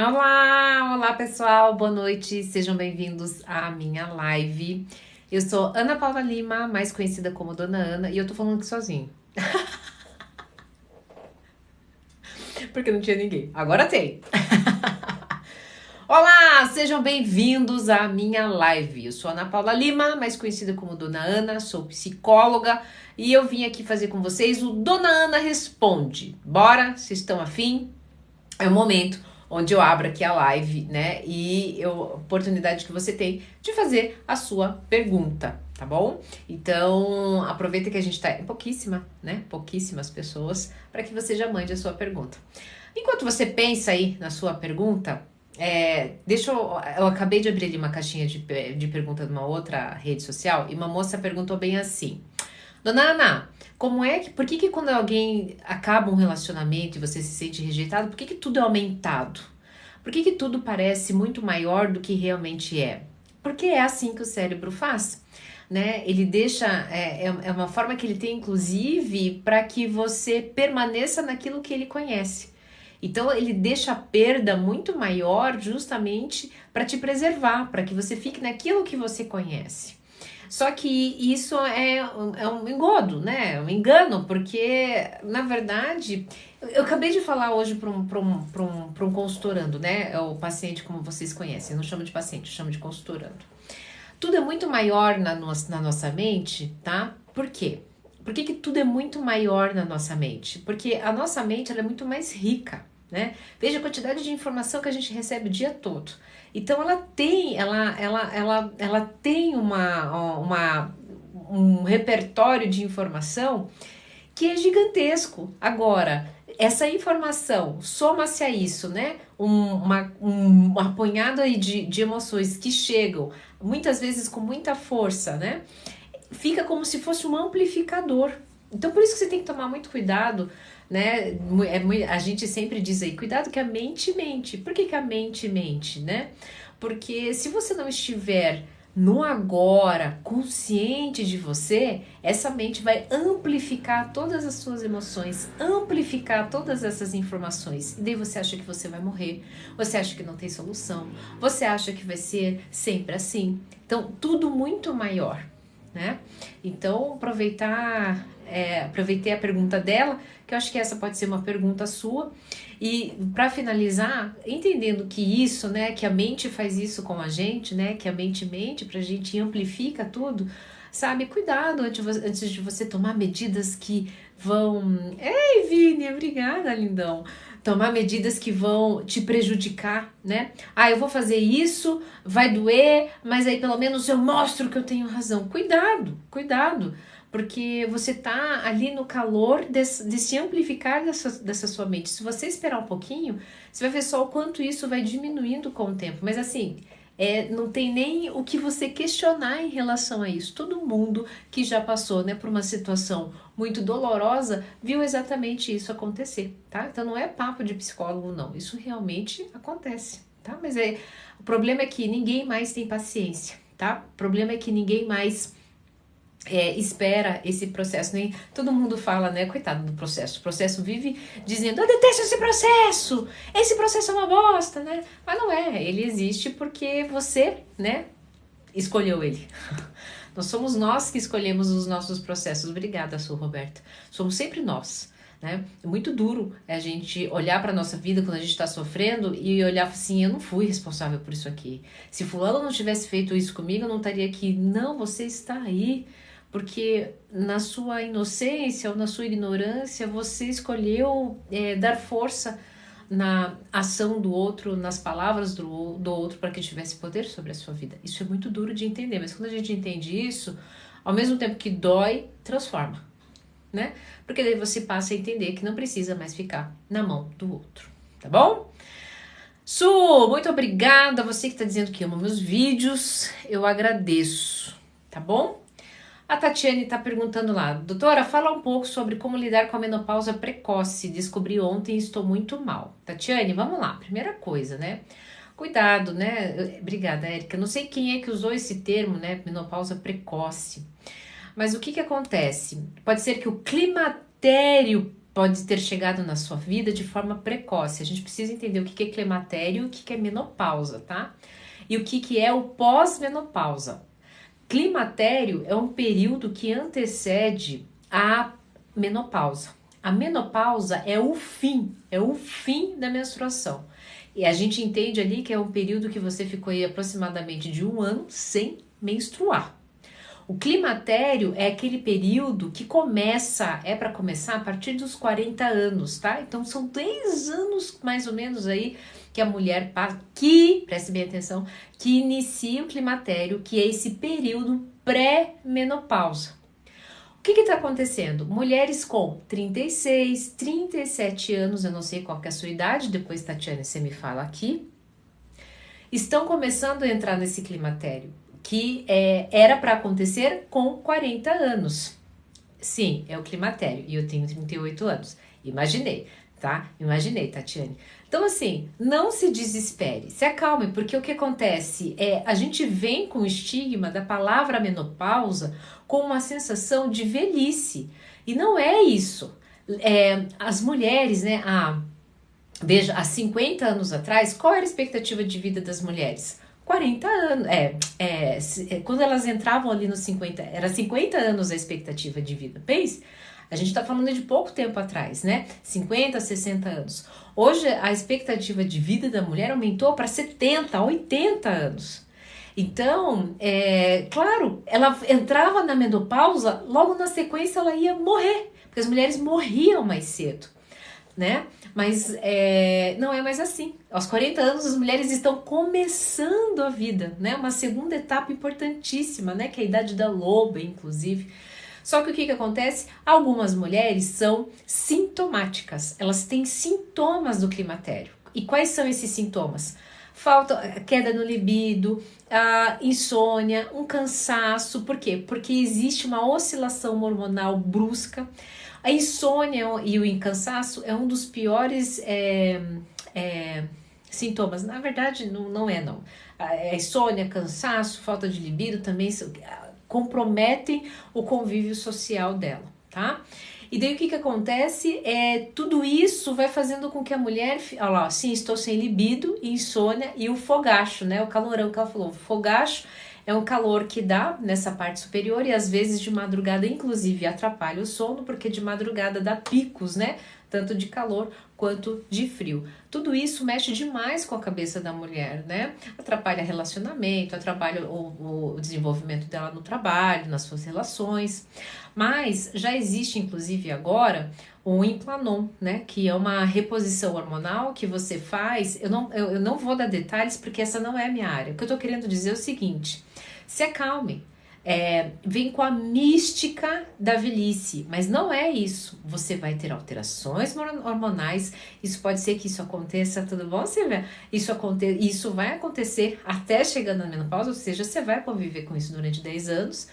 Olá, olá pessoal, boa noite, sejam bem-vindos à minha live. Eu sou Ana Paula Lima, mais conhecida como Dona Ana, e eu tô falando aqui sozinho, porque não tinha ninguém. Agora tem. Olá, sejam bem-vindos à minha live. Eu sou Ana Paula Lima, mais conhecida como Dona Ana, sou psicóloga e eu vim aqui fazer com vocês o Dona Ana Responde. Bora? Vocês estão afim? É o momento onde eu abro aqui a live, né? E a oportunidade que você tem de fazer a sua pergunta, tá bom? Então, aproveita que a gente tá em pouquíssimas pessoas, para que você já mande a sua pergunta. Enquanto você pensa aí na sua pergunta, eu acabei de abrir ali uma caixinha de pergunta de uma outra rede social e uma moça perguntou bem assim: Dona Ana, por que quando alguém acaba um relacionamento e você se sente rejeitado, por que tudo é aumentado? Por que tudo parece muito maior do que realmente é? Porque é assim que o cérebro faz, né? Ele deixa, é uma forma que ele tem, inclusive, para que você permaneça naquilo que ele conhece. Então ele deixa a perda muito maior justamente para te preservar, para que você fique naquilo que você conhece. Só que isso é um engodo, né? É um engano, porque, na verdade, eu acabei de falar hoje para um consultorando, né? É o paciente, como vocês conhecem, eu não chamo de paciente, eu chamo de consultorando. Tudo é muito maior na nossa mente, tá? Por quê? Por que tudo é muito maior na nossa mente? Porque a nossa mente ela é muito mais rica, né? Veja a quantidade de informação que a gente recebe o dia todo. Então ela tem um repertório de informação que é gigantesco. Agora, essa informação, soma-se a isso, né? Um apanhado aí de emoções que chegam, muitas vezes com muita força, né? Fica como se fosse um amplificador. Então, por isso que você tem que tomar muito cuidado, né? A gente sempre diz aí, cuidado que a mente mente. Por que a mente mente, né? Porque se você não estiver no agora, consciente de você, essa mente vai amplificar todas as suas emoções, amplificar todas essas informações. E daí você acha que você vai morrer, você acha que não tem solução, você acha que vai ser sempre assim. Então, tudo muito maior, né? Então, aproveitei a pergunta dela, que eu acho que essa pode ser uma pergunta sua. E para finalizar, entendendo que isso, né, que a mente faz isso com a gente, né, que a mente mente pra gente e amplifica tudo, sabe? Cuidado antes de você tomar medidas que vão... Ei, Vini, obrigada, lindão. Tomar medidas que vão te prejudicar, né? Ah, eu vou fazer isso, vai doer, mas aí pelo menos eu mostro que eu tenho razão. Cuidado, cuidado, porque você tá ali no calor desse amplificar dessa sua mente. Se você esperar um pouquinho, você vai ver só o quanto isso vai diminuindo com o tempo. Mas assim, não tem nem o que você questionar em relação a isso. Todo mundo que já passou, né, por uma situação muito dolorosa viu exatamente isso acontecer, tá? Então não é papo de psicólogo, não. Isso realmente acontece, tá? Mas o problema é que ninguém mais tem paciência, tá? O problema é que ninguém mais espera esse processo, nem todo mundo fala, né, coitado do processo, o processo vive dizendo, eu detesto esse processo é uma bosta, né, mas não é, ele existe porque você, né, escolheu ele. Não somos nós que escolhemos os nossos processos. Obrigada, Su Roberta. Somos sempre nós, né? É muito duro a gente olhar para nossa vida quando a gente está sofrendo e olhar assim, eu não fui responsável por isso aqui. Se fulano não tivesse feito isso comigo, eu não estaria aqui. Não, você está aí porque na sua inocência ou na sua ignorância você escolheu dar força na ação do outro, nas palavras do outro para que tivesse poder sobre a sua vida. Isso é muito duro de entender, mas quando a gente entende isso, ao mesmo tempo que dói, transforma, né? Porque daí você passa a entender que não precisa mais ficar na mão do outro, tá bom? Su, muito obrigada, você que está dizendo que ama meus vídeos, eu agradeço, tá bom? A Tatiane está perguntando lá, doutora, fala um pouco sobre como lidar com a menopausa precoce. Descobri ontem e estou muito mal. Tatiane, vamos lá. Primeira coisa, né? Cuidado, né? Obrigada, Érica. Não sei quem é que usou esse termo, né? Menopausa precoce. Mas o que acontece? Pode ser que o climatério pode ter chegado na sua vida de forma precoce. A gente precisa entender o que é climatério e o que é menopausa, tá? E o que é o pós-menopausa. Climatério é um período que antecede a menopausa. A menopausa é o fim da menstruação. E a gente entende ali que é um período que você ficou aí aproximadamente de 1 ano sem menstruar. O climatério é aquele período que para começar a partir dos 40 anos, tá? Então são 10 anos mais ou menos aí que a mulher passa, preste bem atenção, que inicia o climatério, que é esse período pré-menopausa. O que está acontecendo? Mulheres com 36, 37 anos, eu não sei qual que é a sua idade, depois, Tatiana, você me fala aqui, estão começando a entrar nesse climatério, que era para acontecer com 40 anos. Sim, é o climatério, e eu tenho 38 anos. Imaginei, tá? Imaginei, Tatiane. Então, assim, não se desespere, se acalme, porque o que acontece a gente vem com o estigma da palavra menopausa com uma sensação de velhice, e não é isso. As mulheres, né, veja, há 50 anos atrás, qual era a expectativa de vida das mulheres? 40 anos, quando elas entravam ali nos 50, era 50 anos a expectativa de vida, pense? A gente está falando de pouco tempo atrás, né? 50, 60 anos. Hoje, a expectativa de vida da mulher aumentou para 70, 80 anos. Então, claro, ela entrava na menopausa, logo na sequência ela ia morrer, porque as mulheres morriam mais cedo, né? Mas não é mais assim. Aos 40 anos, as mulheres estão começando a vida, né? Uma segunda etapa importantíssima, né? Que é a idade da loba, inclusive. Só que o que acontece? Algumas mulheres são sintomáticas, elas têm sintomas do climatério. E quais são esses sintomas? Queda no libido, insônia, um cansaço. Por quê? Porque existe uma oscilação hormonal brusca. A insônia e o cansaço é um dos piores sintomas. Na verdade, não é não. A insônia, cansaço, falta de libido também comprometem o convívio social dela, tá? E daí o que acontece? Tudo isso vai fazendo com que a mulher, olha lá, sim, estou sem libido, insônia e o fogacho, né? O calorão que ela falou. O fogacho é um calor que dá nessa parte superior e às vezes de madrugada, inclusive, atrapalha o sono, porque de madrugada dá picos, né? Tanto de calor quanto de frio. Tudo isso mexe demais com a cabeça da mulher, né? Atrapalha relacionamento, atrapalha o desenvolvimento dela no trabalho, nas suas relações. Mas já existe, inclusive, agora o Implanon, né? Que é uma reposição hormonal que você faz. Eu não vou dar detalhes porque essa não é a minha área. O que eu tô querendo dizer é o seguinte: se acalme. Vem com a mística da velhice, mas não é isso. Você vai ter alterações hormonais. Isso pode ser que isso aconteça, tudo bom, Silvia? Isso vai acontecer até chegando na menopausa, ou seja, você vai conviver com isso durante 10 anos.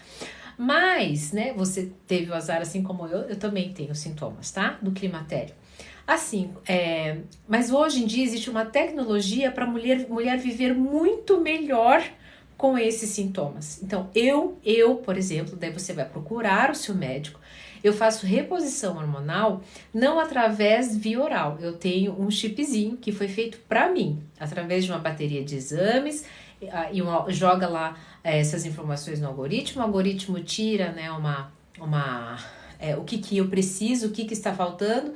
Mas, né, você teve o azar assim como eu também tenho sintomas, tá? Do climatério. Assim, mas hoje em dia existe uma tecnologia para mulher viver muito melhor com esses sintomas. Então, eu, por exemplo, daí você vai procurar o seu médico, eu faço reposição hormonal, não através via oral, eu tenho um chipzinho que foi feito para mim, através de uma bateria de exames, e joga lá essas informações no algoritmo, o algoritmo tira, né, o que eu preciso, o que está faltando,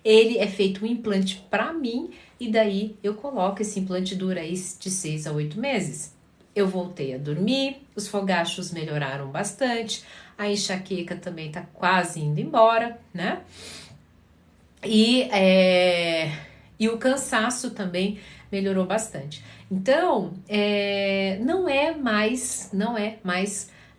ele é feito um implante para mim, e daí eu coloco esse implante, dura aí de 6 a 8 meses. Eu voltei a dormir, os fogachos melhoraram bastante, a enxaqueca também tá quase indo embora, né? E o cansaço também melhorou bastante. Então, não é mais.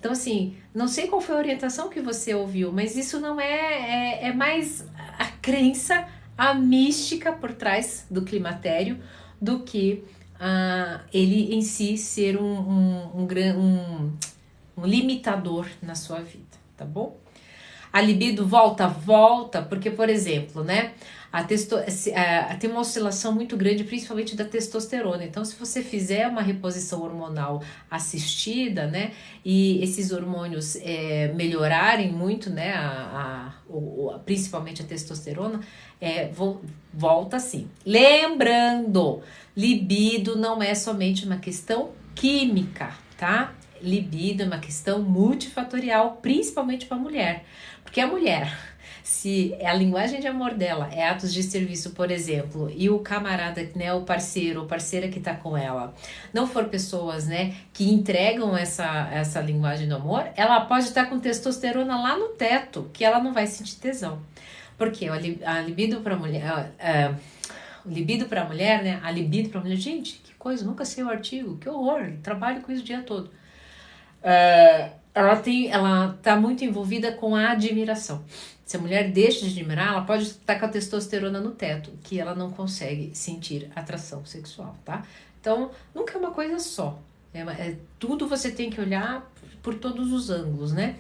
Então, assim, não sei qual foi a orientação que você ouviu, mas isso não é mais a crença, a mística por trás do climatério do que ele em si ser um limitador na sua vida, tá bom? A libido volta, porque, por exemplo, né, Tem uma oscilação muito grande, principalmente da testosterona. Então, se você fizer uma reposição hormonal assistida, né, e esses hormônios melhorarem muito, né, principalmente a testosterona, volta sim. Lembrando, libido não é somente uma questão química, tá? Libido é uma questão multifatorial, principalmente para a mulher. Porque a mulher, se a linguagem de amor dela é atos de serviço, por exemplo, e o camarada, né, o parceiro ou parceira que tá com ela, não for pessoas, né, que entregam essa linguagem do amor, ela pode estar com testosterona lá no teto, que ela não vai sentir tesão. Porque a libido para mulher, o libido para mulher, né, a libido para mulher, gente, que coisa, nunca sei o artigo, que horror, trabalho com isso o dia todo. Ela tá muito envolvida com a admiração. Se a mulher deixa de admirar, ela pode estar com a testosterona no teto, que ela não consegue sentir atração sexual, tá? Então, nunca é uma coisa só. Tudo você tem que olhar por todos os ângulos, né?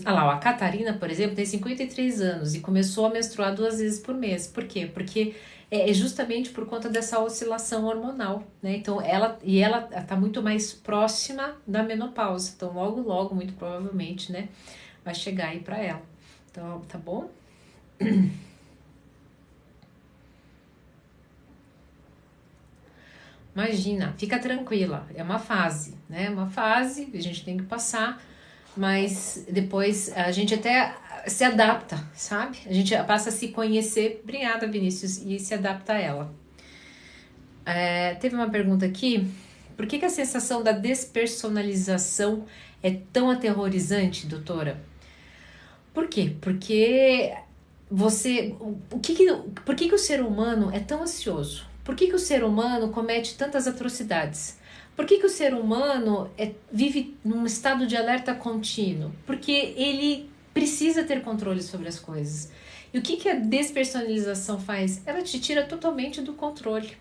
Olha lá, a Catarina, por exemplo, tem 53 anos e começou a menstruar 2 vezes por mês. Por quê? Porque é justamente por conta dessa oscilação hormonal, né? Então, ela tá muito mais próxima da menopausa. Então, logo, muito provavelmente, né, vai chegar aí pra ela. Então, tá bom? Imagina, fica tranquila, é uma fase, né? Uma fase, a gente tem que passar, mas depois a gente até se adapta, sabe? A gente passa a se conhecer. Obrigada, Vinícius, e se adapta a ela. Teve uma pergunta aqui: por que a sensação da despersonalização é tão aterrorizante, doutora? Por quê? Porque por que o ser humano é tão ansioso? Por que o ser humano comete tantas atrocidades? Por que o ser humano vive num estado de alerta contínuo? Porque ele precisa ter controle sobre as coisas. E o que a despersonalização faz? Ela te tira totalmente do controle.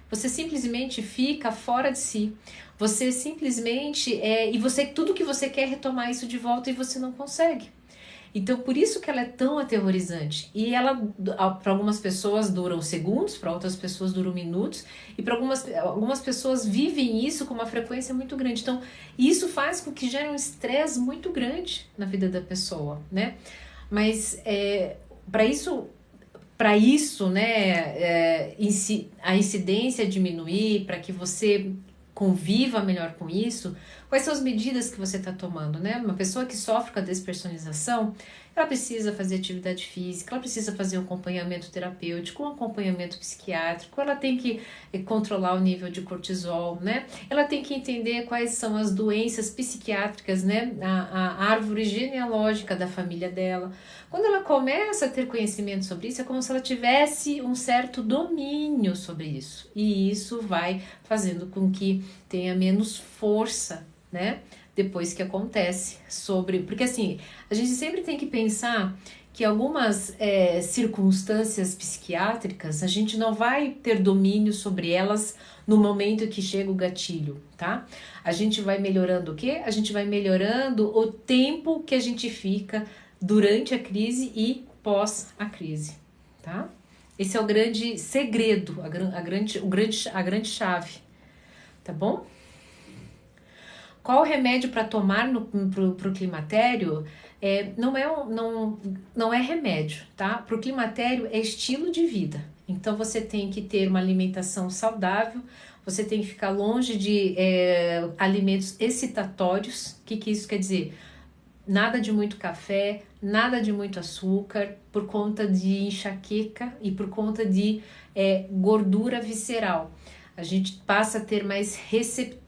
Você simplesmente fica fora de si. Você simplesmente tudo que você quer é retomar isso de volta e você não consegue. Então, por isso que ela é tão aterrorizante. E ela, para algumas pessoas, duram segundos, para outras pessoas duram minutos, e para algumas pessoas vivem isso com uma frequência muito grande. Então, isso faz com que gere um estresse muito grande na vida da pessoa, né? Mas, para isso, né, a incidência diminuir, para que você conviva melhor com isso, quais são as medidas que você está tomando, né? Uma pessoa que sofre com a despersonalização, ela precisa fazer atividade física, ela precisa fazer um acompanhamento terapêutico, um acompanhamento psiquiátrico, ela tem que controlar o nível de cortisol, né? Ela tem que entender quais são as doenças psiquiátricas, né? A árvore genealógica da família dela. Quando ela começa a ter conhecimento sobre isso, é como se ela tivesse um certo domínio sobre isso. E isso vai fazendo com que tenha menos força, né? Depois que acontece porque assim, a gente sempre tem que pensar que algumas circunstâncias psiquiátricas, a gente não vai ter domínio sobre elas no momento que chega o gatilho, tá? A gente vai melhorando o quê? A gente vai melhorando o tempo que a gente fica durante a crise e pós a crise, tá? Esse é o grande segredo, a grande chave, tá bom? Qual o remédio para tomar pro climatério? Não é remédio, tá? Pro climatério é estilo de vida. Então você tem que ter uma alimentação saudável, você tem que ficar longe de alimentos excitatórios. O que isso quer dizer? Nada de muito café, nada de muito açúcar, por conta de enxaqueca e por conta de gordura visceral. A gente passa a ter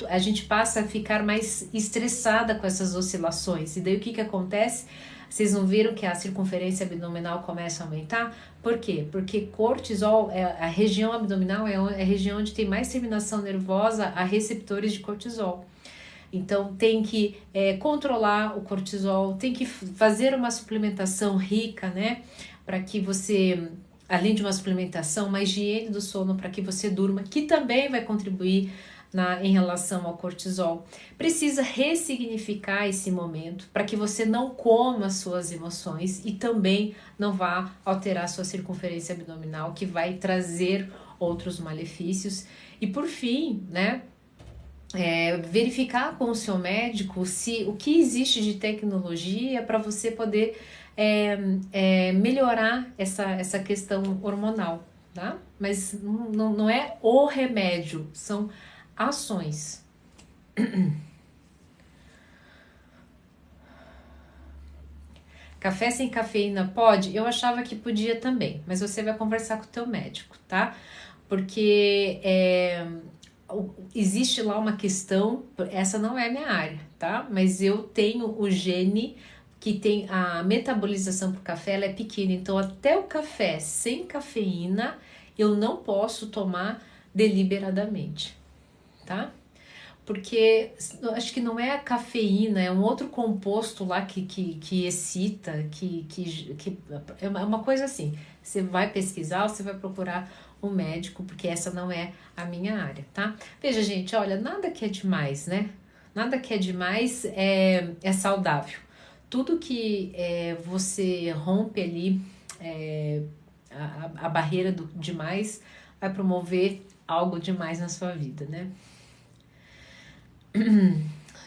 a gente passa a ficar mais estressada com essas oscilações. E daí o que acontece? Vocês não viram que a circunferência abdominal começa a aumentar? Por quê? Porque cortisol, a região abdominal é a região onde tem mais terminação nervosa a receptores de cortisol. Então tem que controlar o cortisol, tem que fazer uma suplementação rica, né? Para que você, além de uma suplementação, uma higiene do sono para que você durma, que também vai contribuir em relação ao cortisol. Precisa ressignificar esse momento para que você não coma suas emoções e também não vá alterar sua circunferência abdominal, que vai trazer outros malefícios. E por fim, né, verificar com o seu médico se o que existe de tecnologia para você poder melhorar essa questão hormonal, tá? Mas não é o remédio, são ações. Café sem cafeína pode? Eu achava que podia também, mas você vai conversar com o teu médico, tá? Porque existe lá uma questão, essa não é minha área, tá? Mas eu tenho o gene que tem a metabolização pro café, ela é pequena, então até o café sem cafeína eu não posso tomar deliberadamente, tá? Porque acho que não é a cafeína, é um outro composto lá que excita, que é uma coisa assim. Você vai pesquisar, você vai procurar um médico, porque essa não é a minha área, tá? Veja, gente, olha, nada que é demais, né? Nada que é demais é saudável. Tudo que você rompe ali, a barreira do demais, vai promover algo demais na sua vida, né?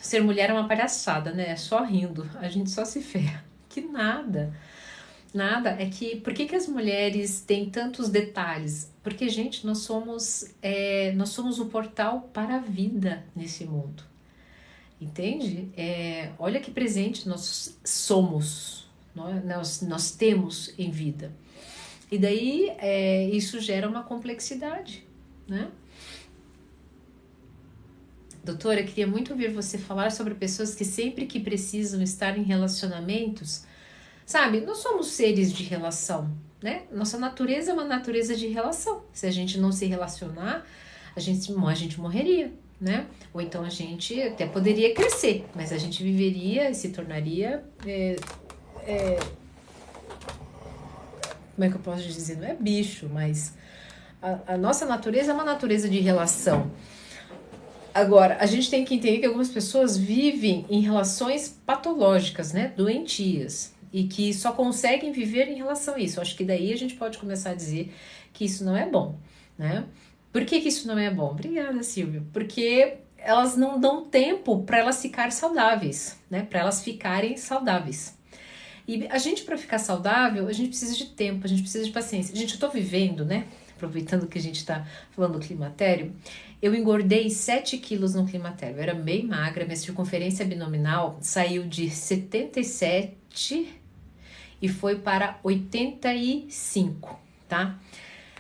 Ser mulher é uma palhaçada, né? É só rindo, a gente só se ferra. Que nada. Nada, é que... Por que as mulheres têm tantos detalhes? Porque, gente, nós somos o portal para a vida nesse mundo. Entende? Olha que presente nós somos, nós temos em vida. E daí isso gera uma complexidade, né? Doutora, eu queria muito ouvir você falar sobre pessoas que sempre que precisam estar em relacionamentos, sabe, nós somos seres de relação, né? Nossa natureza é uma natureza de relação. Se a gente não se relacionar, a gente morreria, né? Ou então a gente até poderia crescer, mas a gente viveria e se tornaria... como é que eu posso dizer? Não é bicho, mas a nossa natureza é uma natureza de relação. Agora, a gente tem que entender que algumas pessoas vivem em relações patológicas, né? Doentias. E que só conseguem viver em relação a isso. Acho que daí a gente pode começar a dizer que isso não é bom, né? Por que isso não é bom? Obrigada, Silvia. Porque elas não dão tempo para elas ficarem saudáveis, né? Para elas ficarem saudáveis. E a gente, para ficar saudável, a gente precisa de tempo, a gente precisa de paciência. Gente, eu tô vivendo, né? Aproveitando que a gente tá falando do climatério, eu engordei 7 quilos no climatério. Eu era bem magra, minha circunferência abdominal saiu de 77 e foi para 85, tá?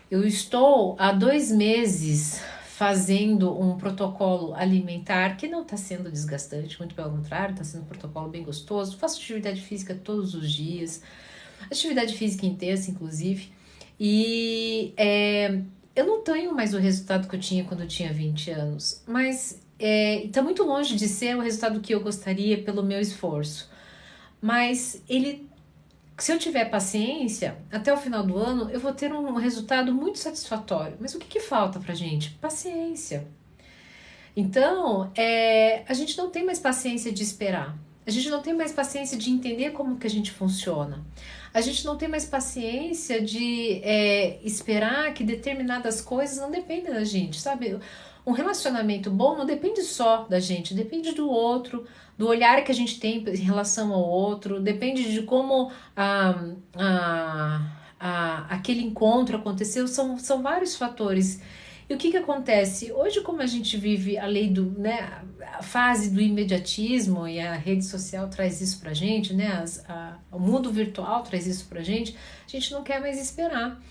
Eu estou há 2 meses fazendo um protocolo alimentar que não está sendo desgastante, muito pelo contrário, está sendo um protocolo bem gostoso. Faço atividade física todos os dias, atividade física intensa, inclusive, e eu não tenho mais o resultado que eu tinha quando eu tinha 20 anos, mas está muito longe de ser o resultado que eu gostaria pelo meu esforço. Mas se eu tiver paciência, até o final do ano eu vou ter um resultado muito satisfatório. Mas o que falta pra gente? Paciência. Então, a gente não tem mais paciência de esperar. A gente não tem mais paciência de entender como que a gente funciona. A gente não tem mais paciência de esperar que determinadas coisas não dependem da gente, sabe? Um relacionamento bom não depende só da gente, depende do outro, do olhar que a gente tem em relação ao outro, depende de como aquele encontro aconteceu, são vários fatores. E o que acontece? Hoje, como a gente vive a lei do, né, a fase do imediatismo, e a rede social traz isso pra gente, né, o mundo virtual traz isso pra gente, a gente não quer mais esperar.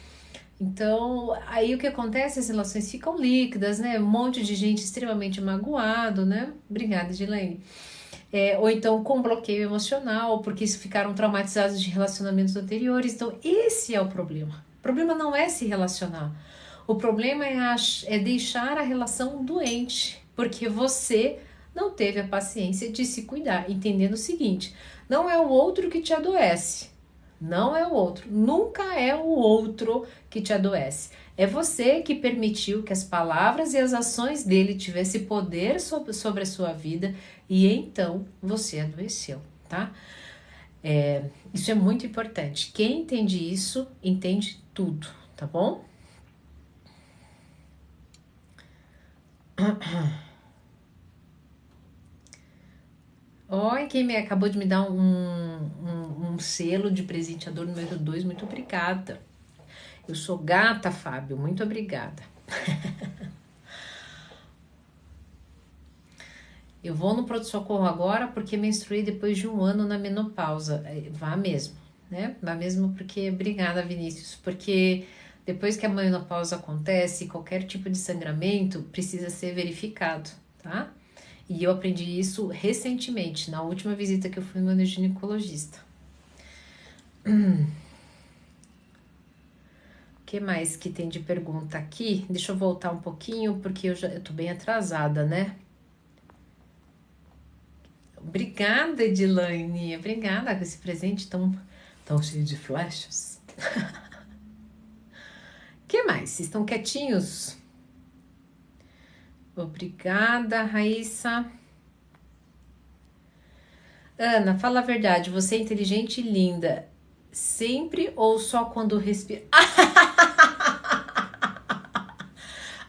Então, aí o que acontece? As relações ficam líquidas, né? Um monte de gente extremamente magoado, né? Obrigada, Gilaine. Ou então com bloqueio emocional, porque ficaram traumatizados de relacionamentos anteriores. Então, esse é o problema. O problema não é se relacionar. O problema é deixar a relação doente, porque você não teve a paciência de se cuidar, entendendo o seguinte: não é o outro que te adoece. Não é o outro, nunca é o outro que te adoece. É você que permitiu que as palavras e as ações dele tivessem poder sobre a sua vida e então você adoeceu, tá? Isso é muito importante. Quem entende isso, entende tudo, tá bom? Oi, quem me acabou de me dar um selo de presenteador número 2, muito obrigada. Eu sou gata, Fábio, muito obrigada. Eu vou no pronto-socorro agora porque menstruei depois de 1 ano na menopausa. Vá mesmo, né? Vá mesmo porque... Obrigada, Vinícius. Porque depois que a menopausa acontece, qualquer tipo de sangramento precisa ser verificado, tá? E eu aprendi isso recentemente, na última visita que eu fui no meu ginecologista. O que mais que tem de pergunta aqui? Deixa eu voltar um pouquinho, porque eu tô bem atrasada, né? Obrigada, Edilane. Obrigada com esse presente tão cheio de flechas. O que mais? Vocês estão quietinhos? Obrigada, Raíssa. Ana, fala a verdade. Você é inteligente e linda. Sempre ou só quando respira?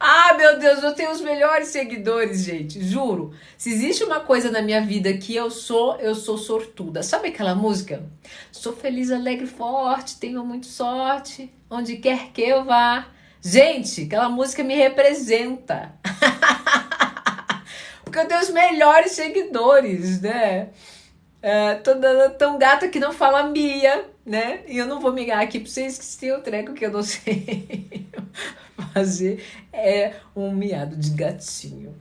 Ah, meu Deus, eu tenho os melhores seguidores, gente, juro. Se existe uma coisa na minha vida que eu sou sortuda. Sabe aquela música? Sou feliz, alegre, forte, tenho muita sorte, onde quer que eu vá. Gente, aquela música me representa. Porque eu tenho os melhores seguidores, né? Toda tão gata que não fala Mia, né? E eu não vou migar aqui pra vocês que tem o treco que eu não sei fazer. É um miado de gatinho.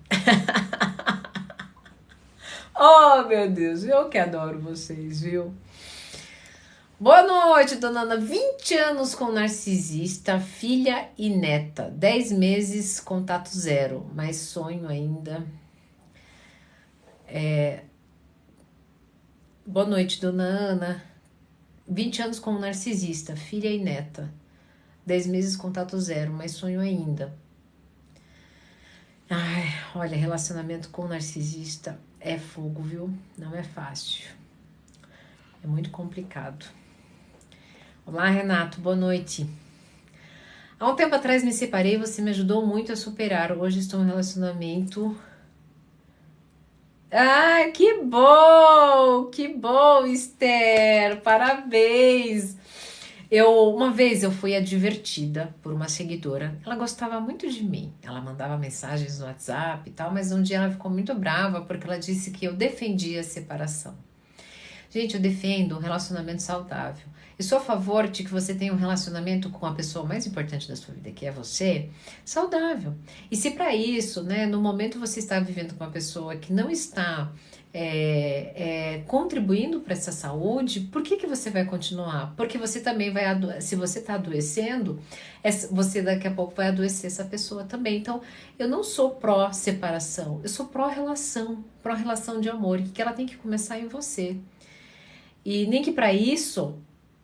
Oh, meu Deus, eu que adoro vocês, viu? Boa noite, dona Ana. 20 anos com narcisista, filha e neta. 10 meses, contato zero, mas sonho ainda. Boa noite, dona Ana. 20 anos com narcisista, filha e neta. 10 meses, contato zero, mas sonho ainda. Ai, olha, relacionamento com narcisista é fogo, viu? Não é fácil. É muito complicado. Olá, Renato, boa noite. Há um tempo atrás me separei e você me ajudou muito a superar. Hoje estou em um relacionamento... Ai, que bom, Esther, parabéns. Uma vez eu fui advertida por uma seguidora, ela gostava muito de mim, ela mandava mensagens no WhatsApp e tal, mas um dia ela ficou muito brava porque ela disse que eu defendia a separação. Gente, eu defendo um relacionamento saudável. Eu sou a favor de que você tenha um relacionamento com a pessoa mais importante da sua vida, que é você, saudável. E se para isso, né, no momento você está vivendo com uma pessoa que não está contribuindo para essa saúde, por que você vai continuar? Porque você também vai se você está adoecendo, você daqui a pouco vai adoecer essa pessoa também. Então, eu não sou pró-separação, eu sou pró-relação de amor, que ela tem que começar em você. E nem que para isso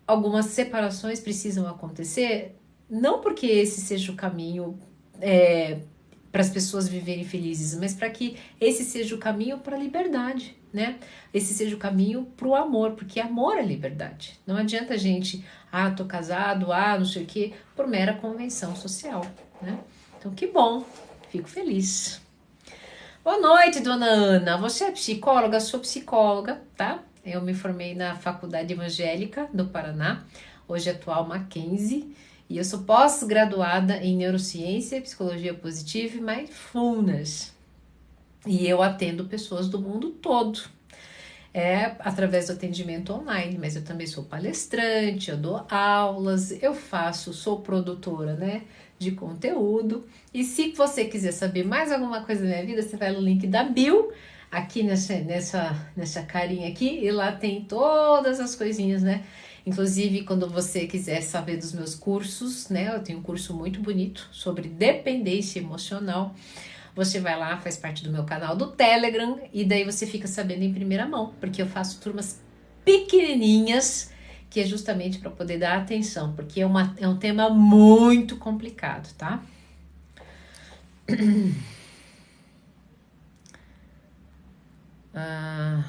algumas separações precisam acontecer, não porque esse seja o caminho para as pessoas viverem felizes, mas para que esse seja o caminho para a liberdade, né? Esse seja o caminho para o amor, porque amor é liberdade. Não adianta a gente, tô casado, não sei o quê, por mera convenção social, né? Então, que bom, fico feliz. Boa noite, dona Ana. Você é psicóloga? Sou psicóloga, tá? Eu me formei na Faculdade Evangélica do Paraná, hoje atual Mackenzie, e eu sou pós-graduada em Neurociência, Psicologia Positiva e Mindfulness. E eu atendo pessoas do mundo todo, através do atendimento online, mas eu também sou palestrante, eu dou aulas, sou produtora, né, de conteúdo. E se você quiser saber mais alguma coisa da minha vida, você vai no link da bio, aqui nessa carinha aqui, e lá tem todas as coisinhas, né? Inclusive, quando você quiser saber dos meus cursos, né? Eu tenho um curso muito bonito sobre dependência emocional. Você vai lá, faz parte do meu canal do Telegram, e daí você fica sabendo em primeira mão, porque eu faço turmas pequenininhas que é justamente para poder dar atenção, porque é um tema muito complicado, tá? Ah,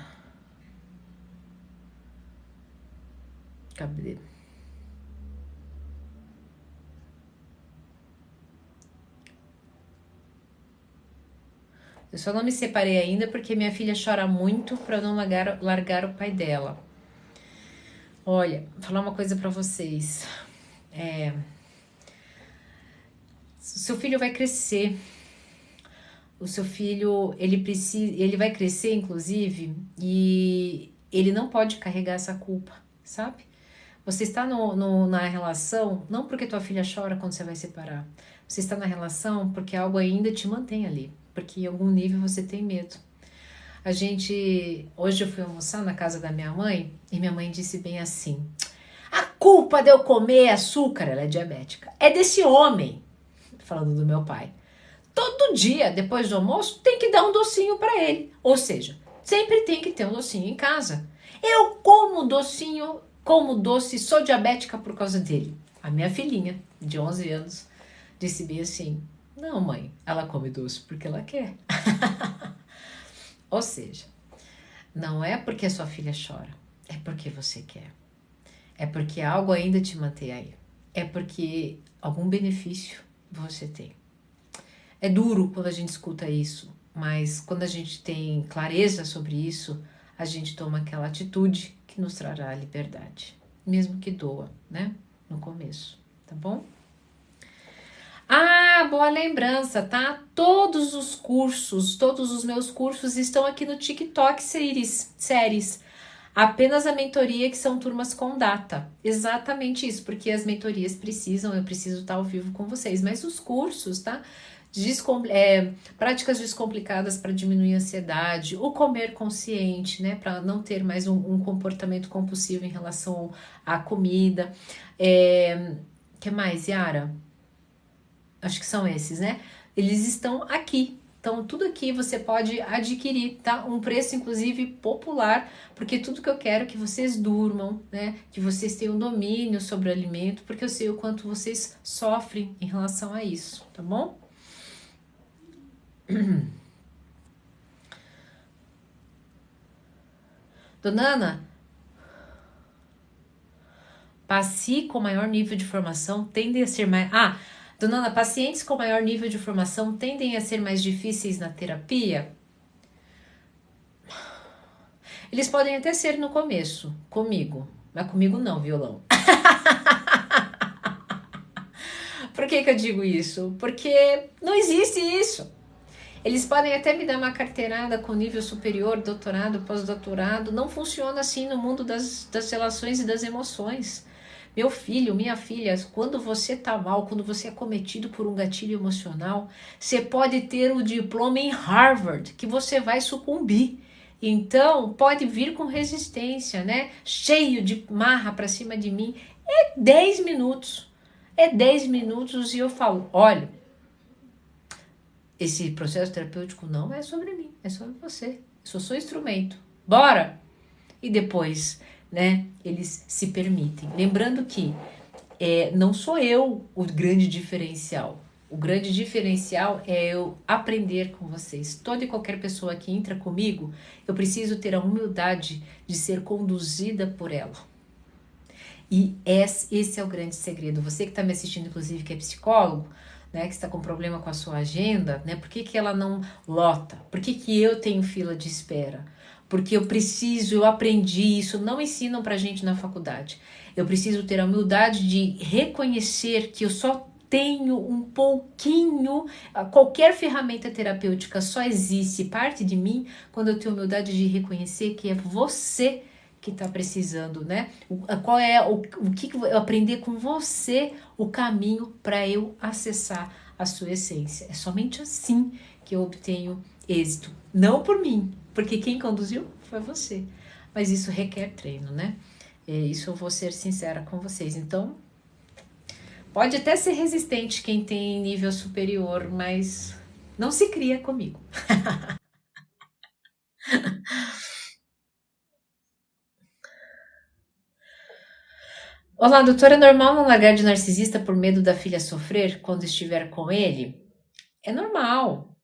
cadê? Eu só não me separei ainda porque minha filha chora muito para não largar o pai dela. Olha, vou falar uma coisa para vocês. Seu filho vai crescer. O seu filho, ele vai crescer, inclusive, e ele não pode carregar essa culpa, sabe? Você está na relação não porque tua filha chora quando você vai separar. Você está na relação porque algo ainda te mantém ali, porque em algum nível você tem medo. Hoje eu fui almoçar na casa da minha mãe e minha mãe disse bem assim: a culpa de eu comer açúcar, ela é diabética, é desse homem, falando do meu pai. Todo dia, depois do almoço, tem que dar um docinho para ele. Ou seja, sempre tem que ter um docinho em casa. Eu como docinho, como doce, sou diabética por causa dele. A minha filhinha, de 11 anos, disse bem assim: não, mãe, ela come doce porque ela quer. Ou seja, não é porque a sua filha chora, é porque você quer. É porque algo ainda te mantém aí. É porque algum benefício você tem. É duro quando a gente escuta isso, mas quando a gente tem clareza sobre isso, a gente toma aquela atitude que nos trará a liberdade, mesmo que doa, né? No começo, tá bom? Ah, boa lembrança, tá? Todos os cursos, todos os meus cursos estão aqui no TikTok séries. Apenas a mentoria que são turmas com data. Exatamente isso, porque as mentorias eu preciso estar ao vivo com vocês. Mas os cursos, tá? Práticas descomplicadas para diminuir a ansiedade, o comer consciente, né? Para não ter mais um comportamento compulsivo em relação à comida. Que mais, Yara? Acho que são esses, né? Eles estão aqui. Então, tudo aqui você pode adquirir, tá? Um preço, inclusive, popular, porque tudo que eu quero é que vocês durmam, né? Que vocês tenham domínio sobre o alimento, porque eu sei o quanto vocês sofrem em relação a isso, tá bom? Dona Ana, com maior nível de formação tendem a ser mais... Dona Ana, pacientes com maior nível de formação tendem a ser mais difíceis na terapia? Eles podem até ser no começo, comigo. Mas comigo não, violão. Por que que eu digo isso? Porque não existe isso. Eles podem até me dar uma carteirada com nível superior, doutorado, pós-doutorado. Não funciona assim no mundo das relações e das emoções. Meu filho, minha filha, quando você tá mal, quando você é cometido por um gatilho emocional, você pode ter o diploma em Harvard, que você vai sucumbir. Então, pode vir com resistência, né? Cheio de marra pra cima de mim. É 10 minutos. É 10 minutos e eu falo, olha, esse processo terapêutico não é sobre mim, é sobre você. Eu sou só instrumento. Bora! E depois, né, eles se permitem. Lembrando que não sou eu o grande diferencial. O grande diferencial é eu aprender com vocês. Toda e qualquer pessoa que entra comigo, eu preciso ter a humildade de ser conduzida por ela. E esse é o grande segredo. Você que está me assistindo, inclusive, que é psicólogo, né, que está com problema com a sua agenda, né, por que que ela não lota? Por que que eu tenho fila de espera? Porque eu aprendi isso, não ensinam pra gente na faculdade. Eu preciso ter a humildade de reconhecer que eu só tenho um pouquinho, qualquer ferramenta terapêutica só existe parte de mim quando eu tenho humildade de reconhecer que é você que está precisando, né? Qual é o que eu aprender com você o caminho para eu acessar a sua essência. É somente assim que eu obtenho êxito. Não por mim, porque quem conduziu foi você. Mas isso requer treino, né? Isso eu vou ser sincera com vocês. Então, pode até ser resistente quem tem nível superior, mas não se cria comigo. Olá, doutora, é normal não largar de narcisista por medo da filha sofrer quando estiver com ele? É normal,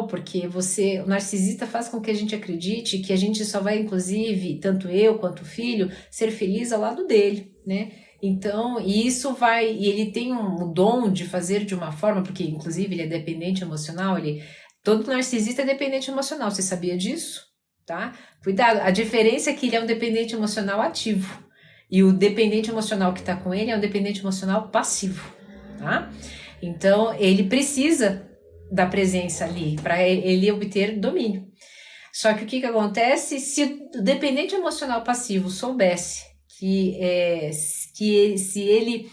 porque o narcisista faz com que a gente acredite que a gente só vai, inclusive, tanto eu quanto o filho, ser feliz ao lado dele, né? Então, e ele tem um dom de fazer de uma forma, porque inclusive ele é dependente emocional, todo narcisista é dependente emocional, você sabia disso? Tá? Cuidado, a diferença é que ele é um dependente emocional ativo, e o dependente emocional que está com ele é um dependente emocional passivo, tá? Então, ele precisa da presença ali para ele obter domínio. Só que o que acontece se o dependente emocional passivo soubesse que se ele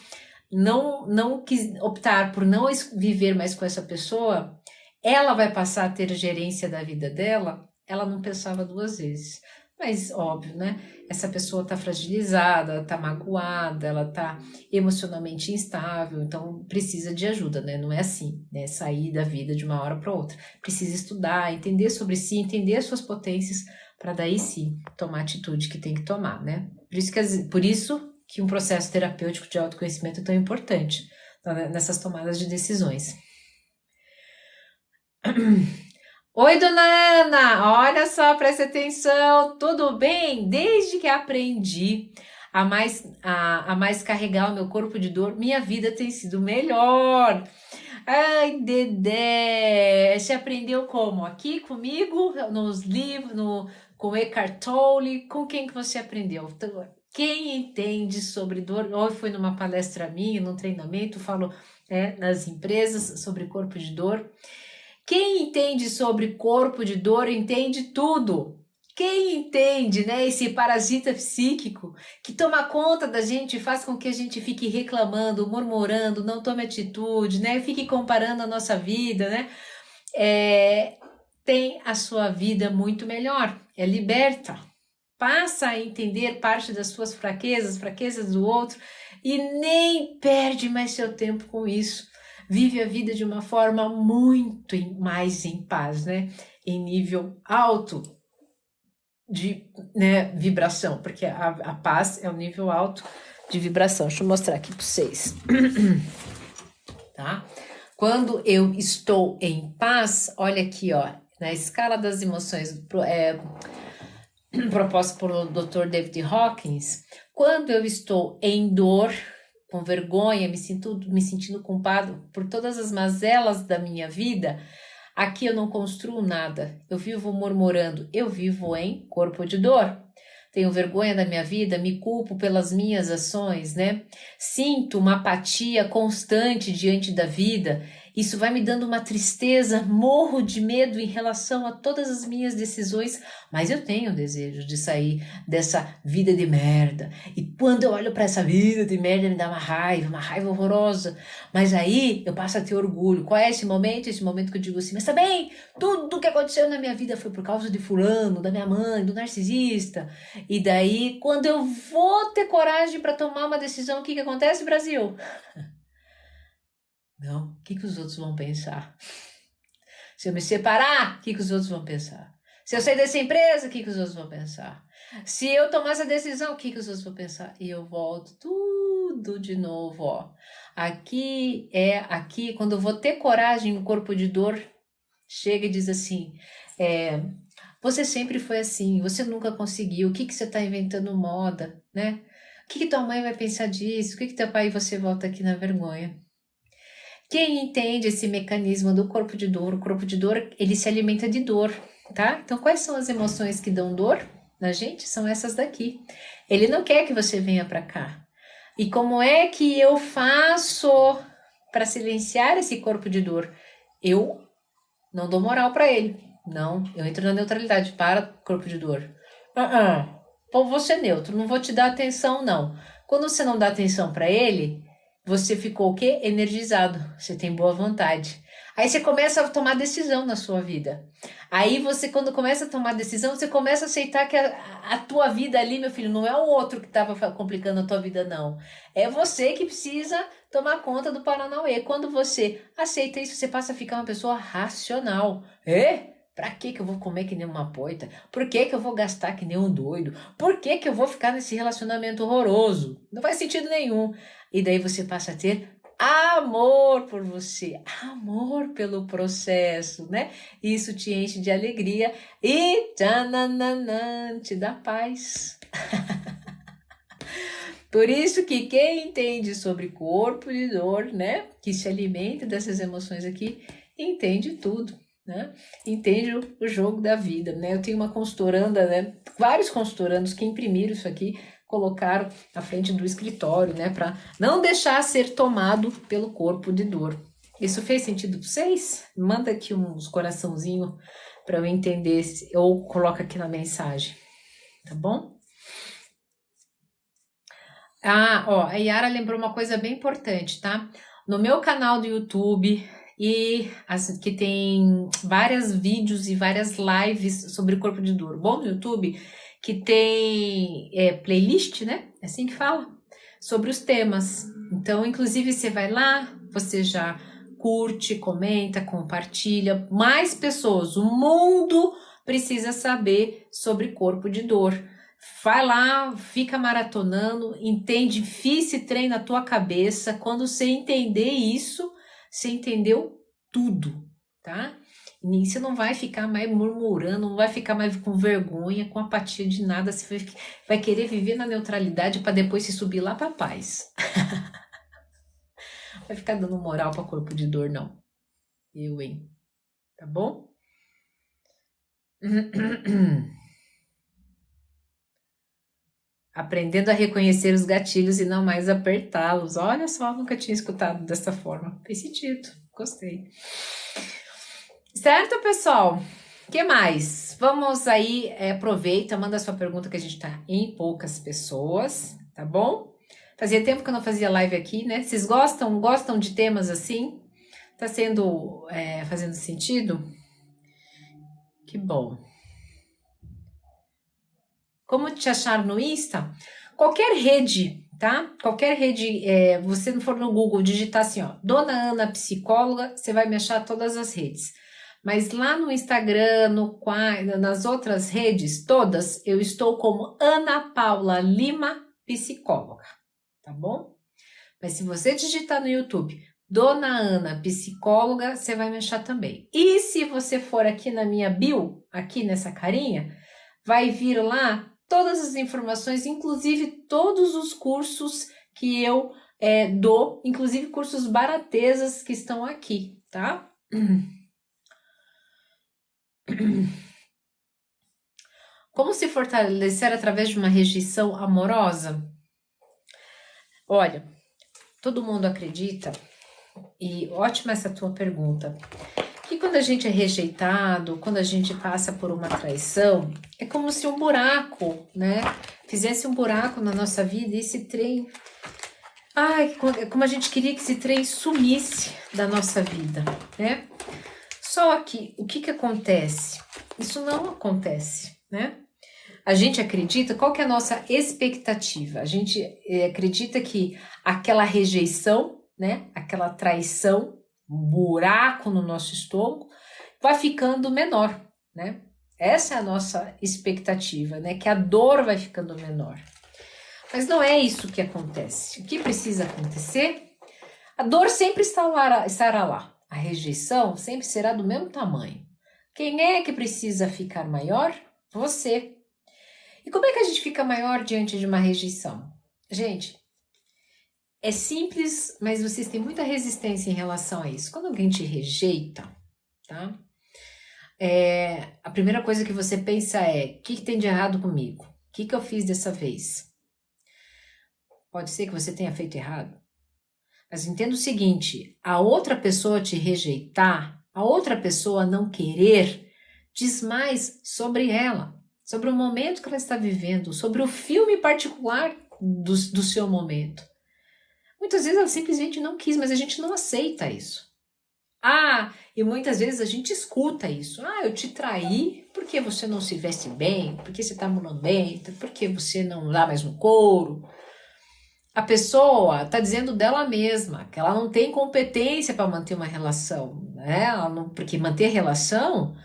não quis optar por não viver mais com essa pessoa, ela vai passar a ter gerência da vida dela, ela não pensava duas vezes. Mas, óbvio, né? Essa pessoa está fragilizada, está magoada, ela está emocionalmente instável, então precisa de ajuda, né? Não é assim, né? Sair da vida de uma hora para outra. Precisa estudar, entender sobre si, entender as suas potências, para daí sim tomar a atitude que tem que tomar, né? Por isso que um processo terapêutico de autoconhecimento é tão importante nessas tomadas de decisões. Oi, dona Ana, olha só, presta atenção, tudo bem? Desde que aprendi a mais carregar o meu corpo de dor, minha vida tem sido melhor. Ai, Dedé, você aprendeu como? Aqui comigo, nos livros, com Eckhart Tolle, com quem que você aprendeu? Quem entende sobre dor, ou foi numa palestra minha, num treinamento, falo nas empresas sobre corpo de dor. Quem entende sobre corpo de dor entende tudo. Quem entende, né, esse parasita psíquico que toma conta da gente, faz com que a gente fique reclamando, murmurando, não tome atitude, né, fique comparando a nossa vida, né, tem a sua vida muito melhor, é liberta, passa a entender parte das suas fraquezas do outro e nem perde mais seu tempo com isso. Vive a vida de uma forma muito mais em paz, né? Em nível alto de, né, vibração, porque a paz é um nível alto de vibração. Deixa eu mostrar aqui para vocês. Tá? Quando eu estou em paz, olha aqui, ó, na escala das emoções proposta por Dr. David Hawkins, quando eu estou em dor, com vergonha, me sentindo culpado por todas as mazelas da minha vida, aqui eu não construo nada, eu vivo murmurando, eu vivo em corpo de dor. Tenho vergonha da minha vida, me culpo pelas minhas ações, né? Sinto uma apatia constante diante da vida. Isso vai me dando uma tristeza, morro de medo em relação a todas as minhas decisões, mas eu tenho o desejo de sair dessa vida de merda. E quando eu olho para essa vida de merda, me dá uma raiva horrorosa. Mas aí eu passo a ter orgulho. Qual é esse momento? Esse momento que eu digo assim, mas também tudo que aconteceu na minha vida foi por causa de fulano, da minha mãe, do narcisista. E daí, quando eu vou ter coragem para tomar uma decisão, o que acontece, Brasil? Não, o que os outros vão pensar? Se eu me separar, o que os outros vão pensar? Se eu sair dessa empresa, o que os outros vão pensar? Se eu tomar essa decisão, o que os outros vão pensar? E eu volto tudo de novo, ó. Aqui, quando eu vou ter coragem no corpo de dor, chega e diz assim, você sempre foi assim, você nunca conseguiu, o que você está inventando moda, né? O que tua mãe vai pensar disso? O que teu pai e você volta aqui na vergonha? Quem entende esse mecanismo do corpo de dor, o corpo de dor, ele se alimenta de dor, tá? Então, quais são as emoções que dão dor na gente? São essas daqui. Ele não quer que você venha para cá. E como é que eu faço para silenciar esse corpo de dor? Eu não dou moral para ele. Não, eu entro na neutralidade. Para, corpo de dor. Vou ser neutro, não vou te dar atenção, não. Quando você não dá atenção para ele, você ficou o quê? Energizado. Você tem boa vontade. Aí você começa a tomar decisão na sua vida. Aí você, quando começa a tomar decisão, você começa a aceitar que a tua vida ali, meu filho, não é o outro que estava complicando a tua vida, não. É você que precisa tomar conta do Paranauê. Quando você aceita isso, você passa a ficar uma pessoa racional. Pra que eu vou comer que nem uma poita? Por que eu vou gastar que nem um doido? Por que eu vou ficar nesse relacionamento horroroso? Não faz sentido nenhum. E daí você passa a ter amor por você, amor pelo processo, né? Isso te enche de alegria e tchananã, te dá paz. Por isso que quem entende sobre corpo e dor, né? Que se alimenta dessas emoções aqui, entende tudo. Né? Entende o jogo da vida, né? Eu tenho uma consultoranda, né? Vários consultorandos que imprimiram isso aqui, colocaram na frente do escritório, né? Para não deixar ser tomado pelo corpo de dor. Isso fez sentido para vocês? Manda aqui uns coraçãozinhos para eu entender, ou coloca aqui na mensagem, tá bom? A Yara lembrou uma coisa bem importante, tá? No meu canal do YouTube que tem vários vídeos e várias lives sobre corpo de dor. Bom, no YouTube que tem playlist, né? É assim que fala? Sobre os temas. Então, inclusive, você vai lá, você já curte, comenta, compartilha. Mais pessoas, o mundo precisa saber sobre corpo de dor. Vai lá, fica maratonando, entende, se treina a tua cabeça. Quando você entender isso, você entendeu tudo, tá? E você não vai ficar mais murmurando, não vai ficar mais com vergonha, com apatia de nada. Você vai querer viver na neutralidade para depois se subir lá para paz. Vai ficar dando moral para corpo de dor, não. Eu, hein? Tá bom? Aprendendo a reconhecer os gatilhos e não mais apertá-los. Olha só, nunca tinha escutado dessa forma. Fez sentido, gostei. Certo, pessoal? O que mais? Vamos aí, aproveita, manda sua pergunta que a gente tá em poucas pessoas, tá bom? Fazia tempo que eu não fazia live aqui, né? Vocês gostam de temas assim? Tá fazendo sentido? Que bom. Como te achar no Insta? Qualquer rede, tá? Qualquer rede, você não for no Google, digitar assim, ó, Dona Ana Psicóloga, você vai me achar todas as redes. Mas lá no Instagram, nas outras redes, todas, eu estou como Ana Paula Lima Psicóloga, tá bom? Mas se você digitar no YouTube, Dona Ana Psicóloga, você vai me achar também. E se você for aqui na minha bio, aqui nessa carinha, vai vir lá todas as informações, inclusive todos os cursos que eu dou, inclusive cursos baratezas que estão aqui, tá? Como se fortalecer através de uma rejeição amorosa? Olha, todo mundo acredita, e ótima essa tua pergunta, que quando a gente é rejeitado, quando a gente passa por uma traição, é como se um buraco, né? Fizesse um buraco na nossa vida e esse trem... Ai, como a gente queria que esse trem sumisse da nossa vida, né? Só que, o que acontece? Isso não acontece, né? A gente acredita, qual que é a nossa expectativa? A gente acredita que aquela rejeição, né? Aquela traição, um buraco no nosso estômago, vai ficando menor, né? Essa é a nossa expectativa, né? Que a dor vai ficando menor. Mas não é isso que acontece. O que precisa acontecer? A dor sempre estará lá. A rejeição sempre será do mesmo tamanho. Quem é que precisa ficar maior? Você. E como é que a gente fica maior diante de uma rejeição? Gente, é simples, mas vocês têm muita resistência em relação a isso. Quando alguém te rejeita, tá? A primeira coisa que você pensa é: o que tem de errado comigo? O que eu fiz dessa vez? Pode ser que você tenha feito errado. Mas entenda o seguinte: a outra pessoa te rejeitar, a outra pessoa não querer, diz mais sobre ela, sobre o momento que ela está vivendo, sobre o filme particular do seu momento. Muitas vezes ela simplesmente não quis, mas a gente não aceita isso. E muitas vezes a gente escuta isso. Eu te traí porque você não se veste bem, porque você está mulambenta, porque você não dá mais no couro. A pessoa está dizendo dela mesma que ela não tem competência para manter uma relação, né? Porque manter relação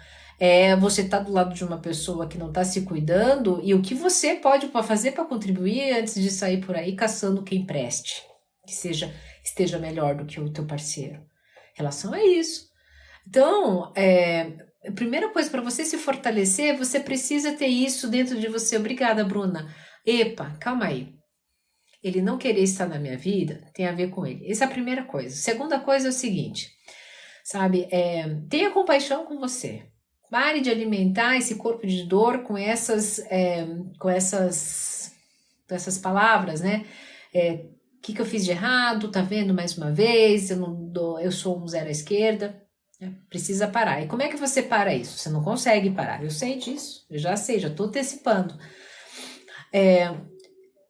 você tá do lado de uma pessoa que não tá se cuidando e o que você pode fazer para contribuir antes de sair por aí caçando quem preste, que esteja melhor do que o teu parceiro. Relação é isso. Então, a primeira coisa para você se fortalecer, você precisa ter isso dentro de você. Obrigada, Bruna. Epa, calma aí. Ele não querer estar na minha vida tem a ver com ele. Essa é a primeira coisa. Segunda coisa é o seguinte, sabe? Tenha compaixão com você. Pare de alimentar esse corpo de dor com essas palavras, né? O que eu fiz de errado? Tá vendo mais uma vez? Eu sou um zero à esquerda. Precisa parar. E como é que você para isso? Você não consegue parar. Eu sei disso. Eu já sei, já estou antecipando.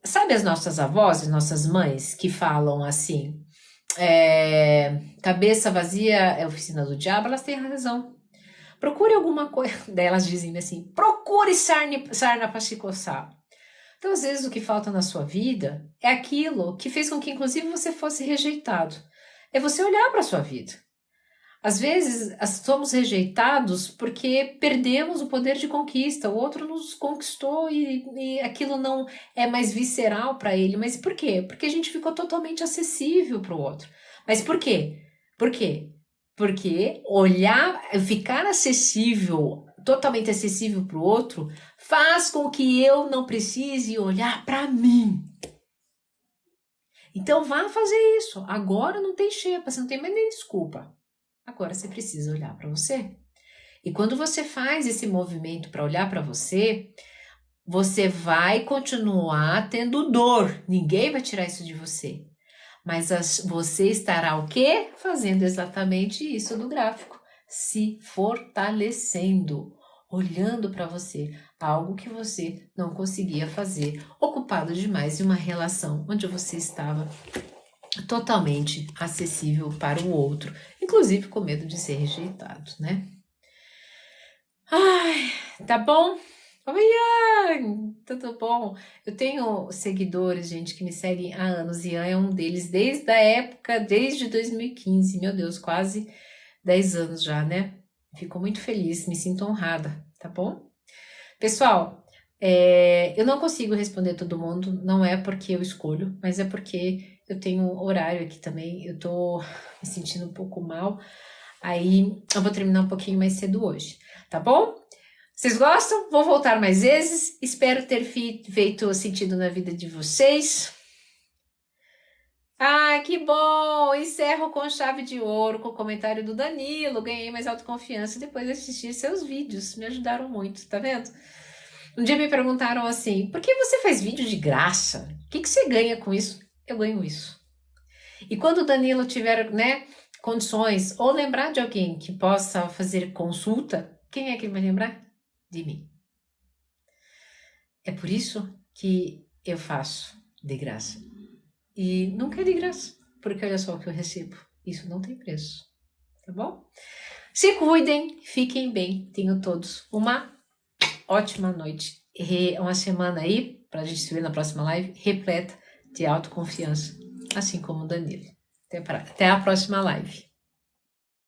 Sabe as nossas avós, as nossas mães que falam assim, cabeça vazia é oficina do diabo? Elas têm razão. Procure alguma coisa. Daí elas dizem assim, procure sarna para se coçar. Então, às vezes, o que falta na sua vida é aquilo que fez com que, inclusive, você fosse rejeitado. É você olhar para a sua vida. Às vezes, somos rejeitados porque perdemos o poder de conquista. O outro nos conquistou e aquilo não é mais visceral para ele. Mas por quê? Porque a gente ficou totalmente acessível para o outro. Mas por quê? Por quê? Porque ficar acessível, totalmente acessível para o outro, faz com que eu não precise olhar para mim. Então vá fazer isso. Agora não tem xepa, você não tem mais nem desculpa. Agora você precisa olhar para você. E quando você faz esse movimento para olhar para você, você vai continuar tendo dor. Ninguém vai tirar isso de você. Mas você estará o quê? Fazendo exatamente isso do gráfico. Se fortalecendo. Olhando para você. Algo que você não conseguia fazer. Ocupado demais em uma relação onde você estava totalmente acessível para o outro, inclusive com medo de ser rejeitado, né? Ai, tá bom? Oi, tudo bom? Eu tenho seguidores, gente, que me seguem há anos, e Ian é um deles desde 2015, meu Deus, quase 10 anos já, né? Fico muito feliz, me sinto honrada, tá bom? Pessoal, eu não consigo responder todo mundo, não é porque eu escolho, mas é porque eu tenho horário aqui também, eu tô me sentindo um pouco mal, aí eu vou terminar um pouquinho mais cedo hoje, tá bom? Vocês gostam? Vou voltar mais vezes, espero ter feito sentido na vida de vocês. Ai, que bom! Encerro com chave de ouro, com o comentário do Danilo, ganhei mais autoconfiança depois de assistir seus vídeos, me ajudaram muito, tá vendo? Um dia me perguntaram assim, por que você faz vídeo de graça? O que você ganha com isso? Eu ganho isso. E quando o Danilo tiver, né, condições, ou lembrar de alguém que possa fazer consulta, quem é que vai lembrar? De mim. É por isso que eu faço de graça. E nunca é de graça, porque olha só o que eu recebo. Isso não tem preço, tá bom? Se cuidem, fiquem bem. Tenham todos uma ótima noite. Uma semana aí, pra gente se ver na próxima live, repleta de autoconfiança, assim como o Danilo. Até a próxima live.